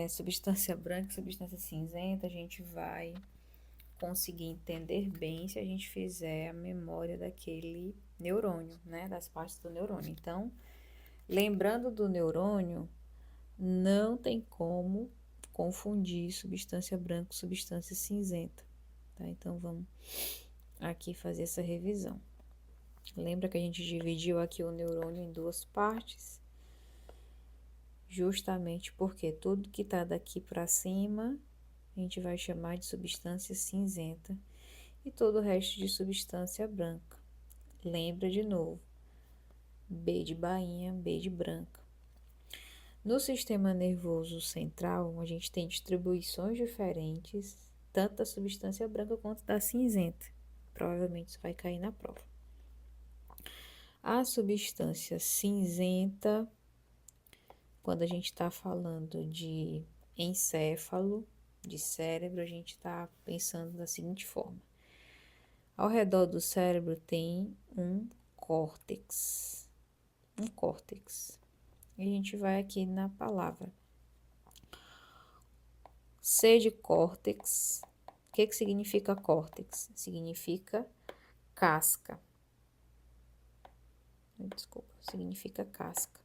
substância branca e substância cinzenta, a gente vai conseguir entender bem se a gente fizer a memória daquele neurônio, né? Das partes do neurônio. Então, lembrando do neurônio, não tem como confundir substância branca com substância cinzenta, tá? Então, vamos aqui fazer essa revisão. Lembra que a gente dividiu aqui o neurônio em duas partes? Justamente porque tudo que está daqui para cima a gente vai chamar de substância cinzenta e todo o resto de substância branca. Lembra de novo, B de bainha, B de branca. No sistema nervoso central, a gente tem distribuições diferentes, tanto da substância branca quanto da cinzenta. Provavelmente isso vai cair na prova. A substância cinzenta, quando a gente está falando de encéfalo, de cérebro, a gente está pensando da seguinte forma. Ao redor do cérebro tem um córtex. Um córtex. E a gente vai aqui na palavra. C de córtex. O que significa córtex? Significa casca. Desculpa, significa casca.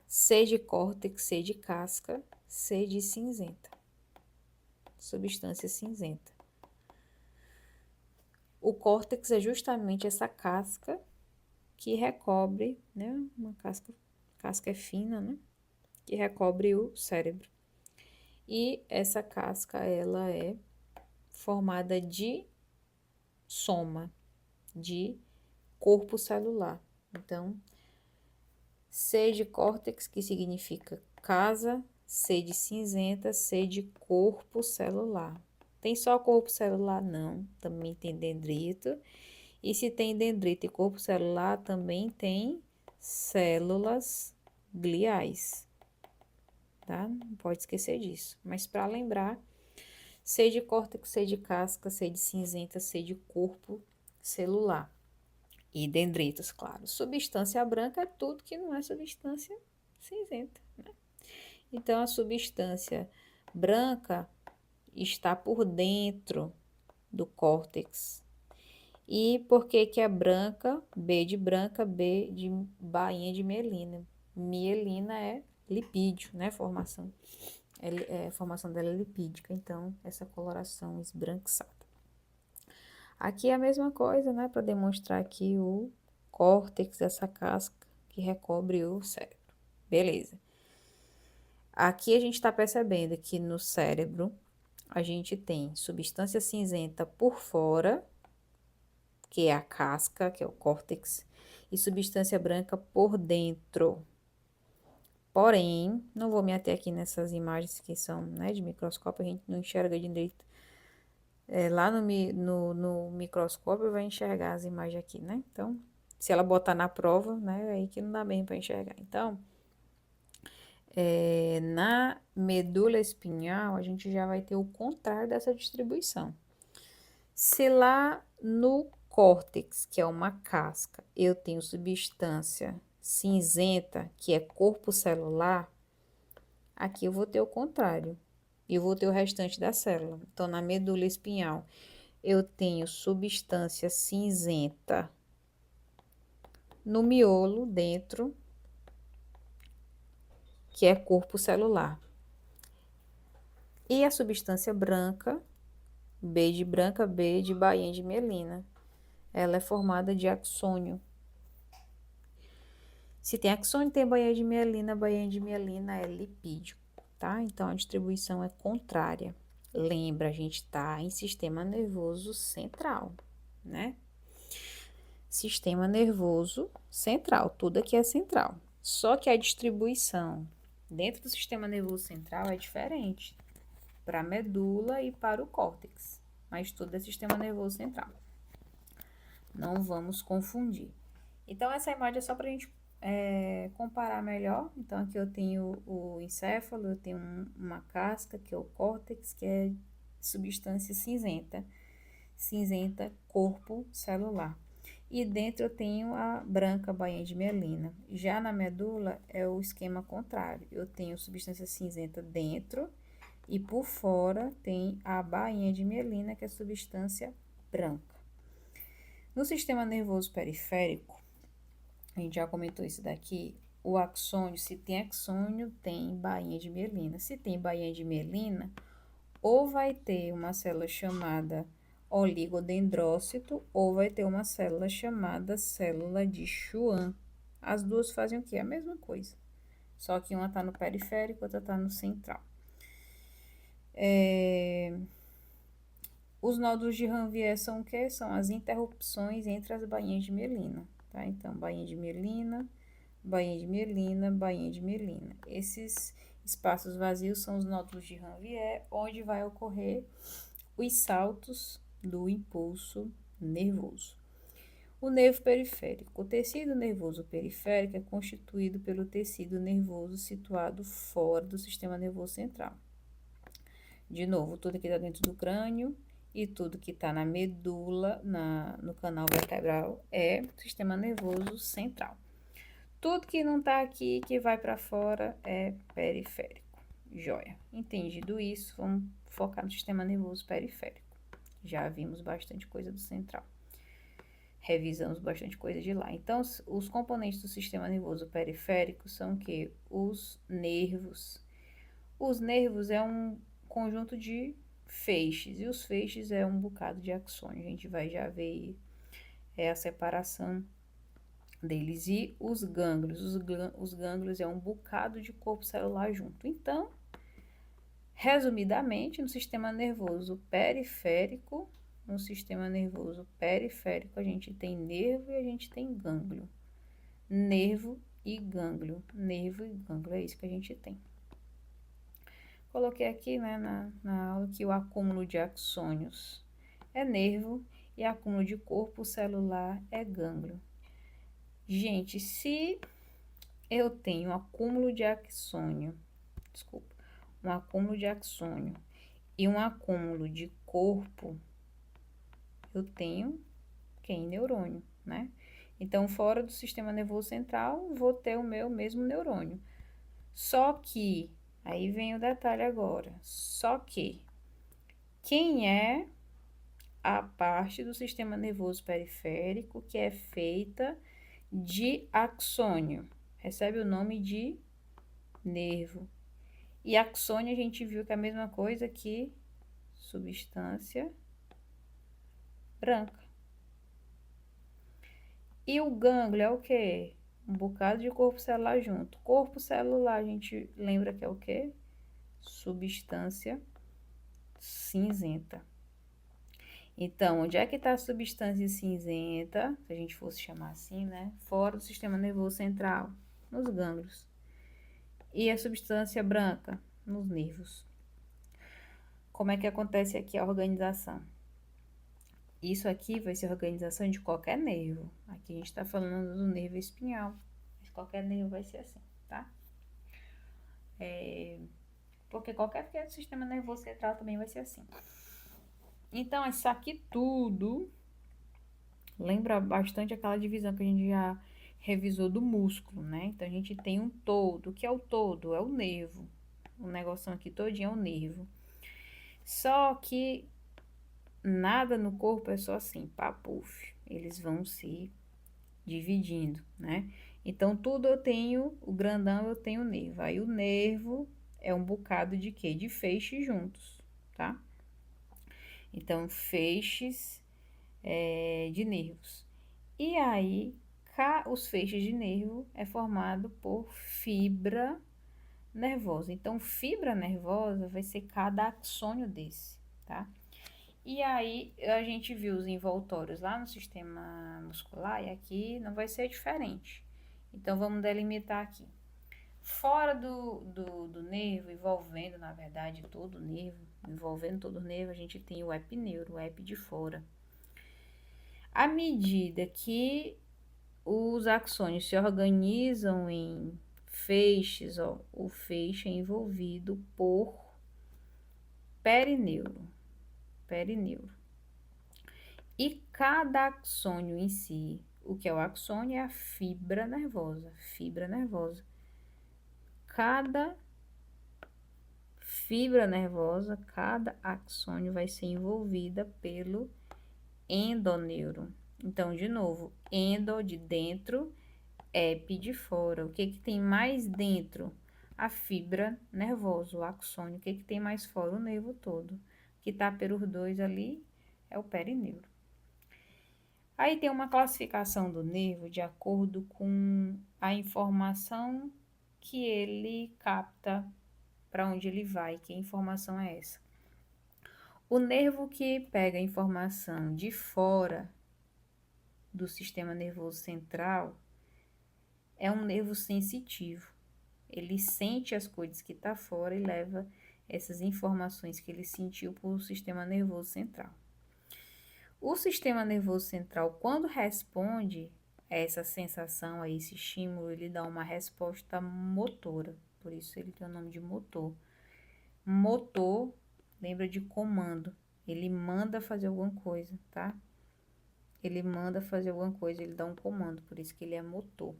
C de córtex, C de casca, C de cinzenta. Substância cinzenta. O córtex é justamente essa casca que recobre, né? Uma casca é fina, né? Que recobre o cérebro. E essa casca, ela é formada de soma, de corpo celular. Então, C de córtex, que significa casa, C de cinzenta, C de corpo celular. Tem só corpo celular? Não, também tem dendrito. E se tem dendrito e corpo celular, também tem células gliais, tá? Não pode esquecer disso. Mas para lembrar, C de córtex, C de casca, C de cinzenta, C de corpo celular. E dendritos, claro. Substância branca é tudo que não é substância cinzenta, né? Então, a substância branca está por dentro do córtex. E por que que é branca? B de branca, B de bainha de mielina. Mielina é lipídio, né? Formação dela é lipídica, então essa coloração esbranquiçada. Aqui é a mesma coisa, né? Para demonstrar aqui o córtex, essa casca que recobre o cérebro. Beleza. Aqui a gente está percebendo que no cérebro a gente tem substância cinzenta por fora, que é a casca, que é o córtex, e substância branca por dentro. Porém, não vou me ater aqui nessas imagens que são, né, de microscópio, a gente não enxerga direito. Lá no microscópio vai enxergar as imagens aqui, né? Então, se ela botar na prova, né, é aí que não dá bem para enxergar. Então, na medula espinhal, a gente já vai ter o contrário dessa distribuição. Se lá no córtex, que é uma casca, eu tenho substância cinzenta, que é corpo celular, aqui eu vou ter o contrário. E eu vou ter o restante da célula. Então, na medula espinhal, eu tenho substância cinzenta no miolo dentro, que é corpo celular. E a substância branca, B de branca, B de bainha de mielina, ela é formada de axônio. Se tem axônio, tem bainha de mielina é lipídio, tá? Então, a distribuição é contrária. Lembra, a gente tá em sistema nervoso central, né? Sistema nervoso central, tudo aqui é central. Só que a distribuição dentro do sistema nervoso central é diferente para a medula e para o córtex, mas tudo é sistema nervoso central. Não vamos confundir. Então, essa imagem é só para a gente comparar melhor. Então, aqui eu tenho o encéfalo, eu tenho uma casca, que é o córtex, que é substância cinzenta. Cinzenta, corpo celular. e dentro eu tenho a branca bainha de mielina. Já na medula é o esquema contrário, eu tenho substância cinzenta dentro e por fora tem a bainha de mielina, que é substância branca. No sistema nervoso periférico, a gente já comentou isso daqui, o axônio, se tem axônio, tem bainha de mielina. Se tem bainha de mielina, ou vai ter uma célula chamada oligodendrócito, ou vai ter uma célula chamada célula de Schwann. As duas fazem o quê? A mesma coisa. Só que uma está no periférico, outra está no central. Os nódulos de Ranvier são o quê? São as interrupções entre as bainhas de mielina, tá? Então, bainha de mielina, bainha de mielina, bainha de mielina. Esses espaços vazios são os nódulos de Ranvier, onde vai ocorrer os saltos do impulso nervoso. O nervo periférico. O tecido nervoso periférico é constituído pelo tecido nervoso situado fora do sistema nervoso central. De novo, tudo que está dentro do crânio e tudo que está na medula, no canal vertebral, é sistema nervoso central. Tudo que não está aqui, que vai para fora, é periférico. Joia. Entendido isso, vamos focar no sistema nervoso periférico. Já vimos bastante coisa do central. Revisamos bastante coisa de lá. Então, os componentes do sistema nervoso periférico são o quê? Os nervos. Os nervos é um conjunto de feixes, e os feixes é um bocado de axônio. A gente vai já ver a separação deles. E os gânglios. Os gânglios é um bocado de corpo celular junto. Então, resumidamente, no sistema nervoso periférico, a gente tem nervo e a gente tem gânglio. Nervo e gânglio. Nervo e gânglio, é isso que a gente tem. Coloquei aqui, né, na aula que o acúmulo de axônios é nervo e acúmulo de corpo celular é gânglio. Gente, se eu tenho um acúmulo de axônio e um acúmulo de corpo, eu tenho quem? Neurônio, né? Então, fora do sistema nervoso central, vou ter o meu mesmo neurônio. Só que, aí vem o detalhe agora, só que, quem é a parte do sistema nervoso periférico que é feita de axônio? Recebe o nome de nervo. E axônio a gente viu que é a mesma coisa que substância branca. E o gânglio é o quê? Um bocado de corpo celular junto. Corpo celular a gente lembra que é o quê? Substância cinzenta. Então, onde é que está a substância cinzenta, se a gente fosse chamar assim, né? Fora do sistema nervoso central, nos gânglios. E a substância branca, nos nervos. Como é que acontece aqui a organização? Isso aqui vai ser a organização de qualquer nervo. Aqui a gente está falando do nervo espinhal. Mas qualquer nervo vai ser assim, tá? Porque qualquer sistema nervoso central também vai ser assim. Então, isso aqui tudo lembra bastante aquela divisão que a gente já revisou do músculo, né? Então, a gente tem um todo. O que é o todo? É o nervo. O negocinho aqui todinho é o nervo. Só que nada no corpo é só assim, papuf. Eles vão se dividindo, né? Então, tudo eu tenho, o grandão eu tenho o nervo. Aí, o nervo é um bocado de quê? De feixes juntos, tá? Então, feixes de nervos. E aí, os feixes de nervo é formado por fibra nervosa. Então, fibra nervosa vai ser cada axônio desse, tá? E aí, a gente viu os envoltórios lá no sistema muscular e aqui não vai ser diferente. Então, vamos delimitar aqui. Fora do nervo, envolvendo, na verdade, todo o nervo, a gente tem o epineuro, o epi de fora. À medida que os axônios se organizam em feixes, ó, o feixe é envolvido por perineuro. E cada axônio em si o que é o axônio? É a fibra nervosa, fibra nervosa. Cada fibra nervosa, cada axônio vai ser envolvida pelo endoneuro. Então, de novo, endo de dentro, epi de fora. O que que tem mais dentro? A fibra nervosa, o axônio. O que que tem mais fora? O nervo todo. O que tá pelos dois ali é o perineuro. Aí tem uma classificação do nervo de acordo com a informação que ele capta, para onde ele vai. Que informação é essa? O nervo que pega a informação de fora do sistema nervoso central é um nervo sensitivo. Ele sente as coisas que está fora e leva essas informações que ele sentiu para o sistema nervoso central. O sistema nervoso central, quando responde a essa sensação, a esse estímulo, ele dá uma resposta motora. Por isso ele tem o nome de motor. Motor lembra de comando. Ele manda fazer alguma coisa, tá? Ele manda fazer alguma coisa, ele dá um comando, por isso que ele é motor.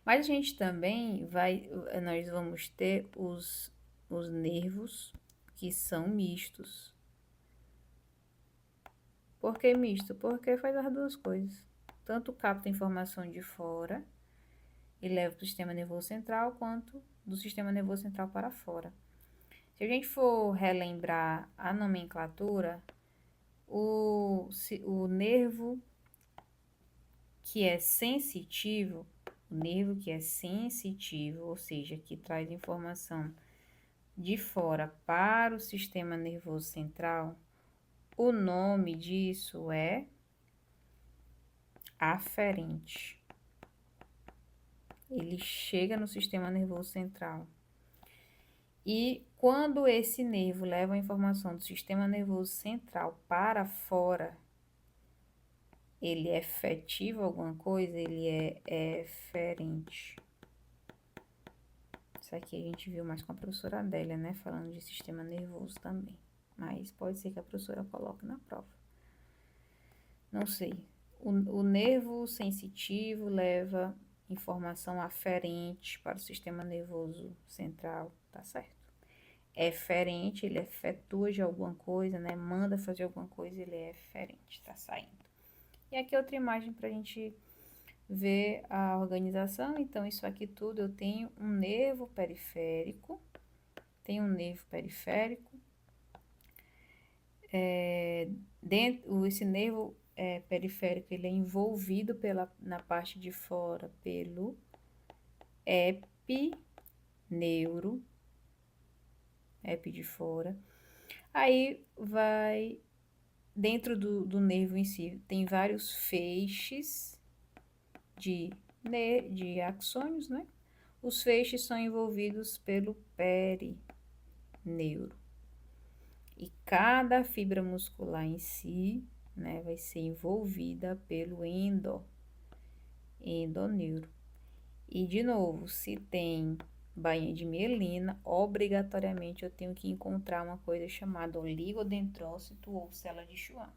Mas a gente também nós vamos ter os nervos que são mistos. Por que misto? Porque faz as duas coisas. Tanto capta informação de fora e leva para o sistema nervoso central, quanto do sistema nervoso central para fora. Se a gente for relembrar a nomenclatura, o nervo que é sensitivo, ou seja, que traz informação de fora para o sistema nervoso central, o nome disso é aferente. Ele chega no sistema nervoso central. E quando esse nervo leva a informação do sistema nervoso central para fora, ele é efetivo alguma coisa, ele é eferente. Isso aqui a gente viu mais com a professora Adélia, né? Falando de sistema nervoso também. Mas pode ser que a professora coloque na prova. Não sei. O nervo sensitivo leva informação aferente para o sistema nervoso central, tá certo? Eferente, ele efetua de alguma coisa, né? Manda fazer alguma coisa, ele é eferente, tá saindo. E aqui outra imagem para a gente ver a organização. Então, isso aqui tudo eu tenho um nervo periférico. Esse nervo periférico, ele é envolvido na parte de fora pelo epineuro, epi de fora. Aí vai, dentro do nervo em si, tem vários feixes de axônios, né? Os feixes são envolvidos pelo perineuro. E cada fibra muscular em si, né, vai ser envolvida pelo endoneuro. E, de novo, se tem bainha de mielina, obrigatoriamente eu tenho que encontrar uma coisa chamada oligodendrócito ou célula de Schwann.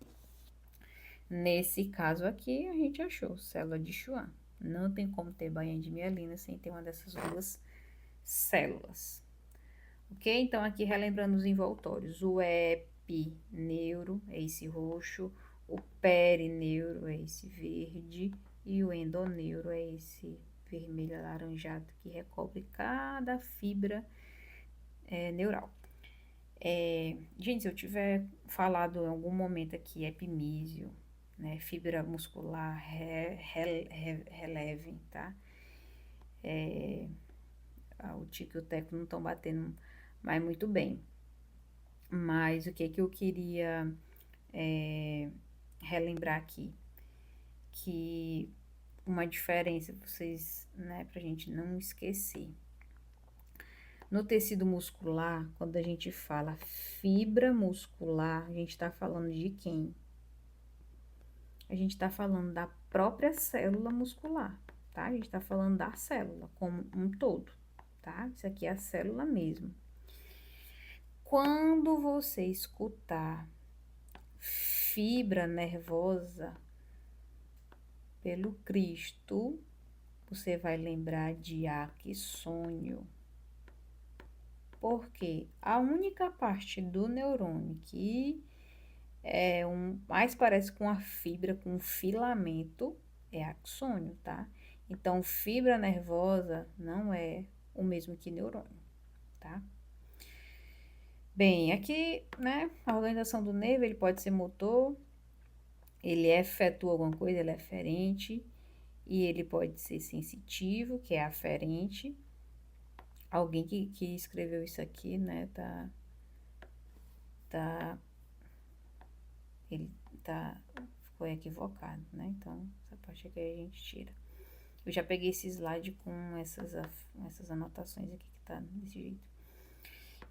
Nesse caso aqui, a gente achou célula de Schwann. Não tem como ter bainha de mielina sem ter uma dessas duas células. Ok? Então, aqui relembrando os envoltórios. O epineuro é esse roxo, o perineuro é esse verde e o endoneuro é esse vermelho alaranjado que recobre cada fibra neural. Gente, se eu tiver falado em algum momento aqui epimísio, né, fibra muscular, relevem, tá? O tico e o teco não estão batendo mais muito bem. Mas o que eu queria relembrar aqui? Que uma diferença, vocês, né, pra gente não esquecer. No tecido muscular, quando a gente fala fibra muscular, a gente tá falando de quem? A gente tá falando da própria célula muscular, tá? A gente tá falando da célula como um todo, tá? Isso aqui é a célula mesmo. Quando você escutar fibra nervosa, pelo Cristo, você vai lembrar de axônio. Porque a única parte do neurônio que mais parece com a fibra, com um filamento, é axônio, tá? Então, fibra nervosa não é o mesmo que neurônio, tá? Bem, aqui, né, a organização do nervo, ele pode ser motor, ele efetua alguma coisa, ele é aferente, e ele pode ser sensitivo, que é aferente. Alguém que escreveu isso aqui, né, ele ficou equivocado, né? Então, essa parte aqui a gente tira. Eu já peguei esse slide com essas anotações aqui que tá desse jeito.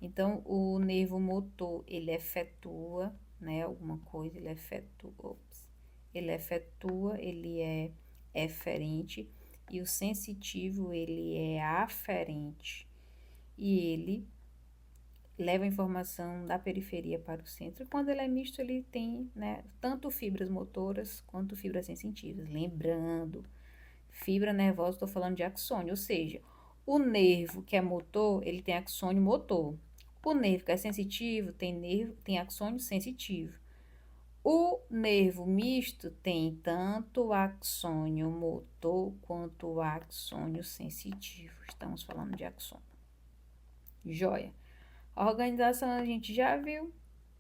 Então, o nervo motor, ele efetua, né, alguma coisa, ele efetua, ele é eferente, e o sensitivo, ele é aferente, e ele leva a informação da periferia para o centro. E quando ele é misto, ele tem, né, tanto fibras motoras quanto fibras sensitivas. Lembrando, fibra nervosa, estou falando de axônio, ou seja, o nervo que é motor, ele tem axônio motor. O nervo que é sensitivo tem axônio sensitivo. O nervo misto tem tanto axônio motor quanto axônio sensitivo. Estamos falando de axônio. Joia. A organização a gente já viu.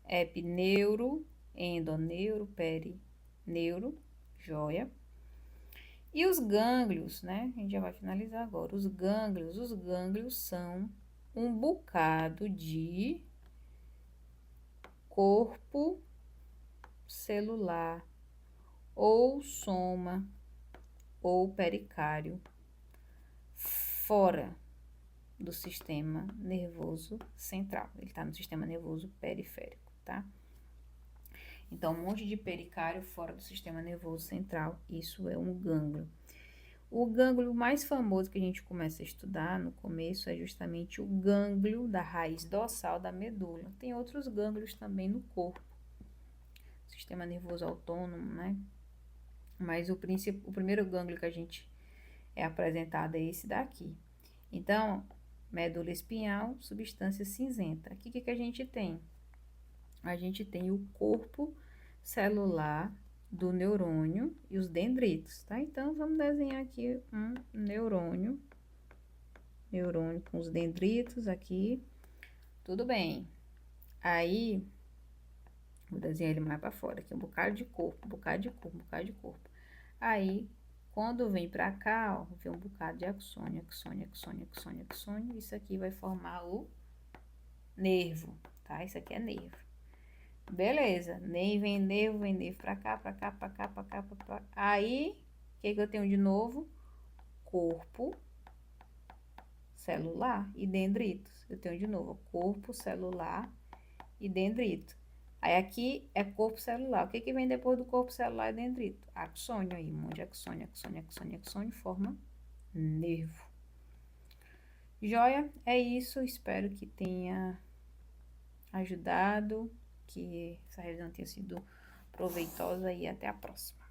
Epineuro, endoneuro, perineuro. Joia. E os gânglios, né? A gente já vai finalizar agora. Os gânglios são um bocado de corpo celular, ou soma, ou pericário, fora do sistema nervoso central. Ele está no sistema nervoso periférico, tá? Então, um monte de pericário fora do sistema nervoso central, isso é um gânglio. O gânglio mais famoso que a gente começa a estudar no começo é justamente o gânglio da raiz dorsal da medula. Tem outros gânglios também no corpo, sistema nervoso autônomo, né? Mas o primeiro gânglio que a gente é apresentado é esse daqui. Então, medula espinhal, substância cinzenta. Aqui o que a gente tem? A gente tem o corpo celular do neurônio e os dendritos, tá? Então, vamos desenhar aqui um neurônio com os dendritos aqui, tudo bem. Aí, vou desenhar ele mais para fora, aqui um bocado de corpo, um bocado de corpo, um bocado de corpo. Aí, quando vem para cá, ó, vem um bocado de axônio, isso aqui vai formar o nervo, tá? Isso aqui é nervo. Beleza, vem nervo pra cá, pra cá, pra cá, pra cá, pra cá. Aí, o que eu tenho de novo? Corpo celular e dendritos. Eu tenho de novo corpo celular e dendrito. Aí aqui é corpo celular. O que vem depois do corpo celular e dendrito? Axônio aí, um monte de axônio, forma nervo. Joia? É isso, espero que tenha ajudado, que essa revisão tenha sido proveitosa e até a próxima.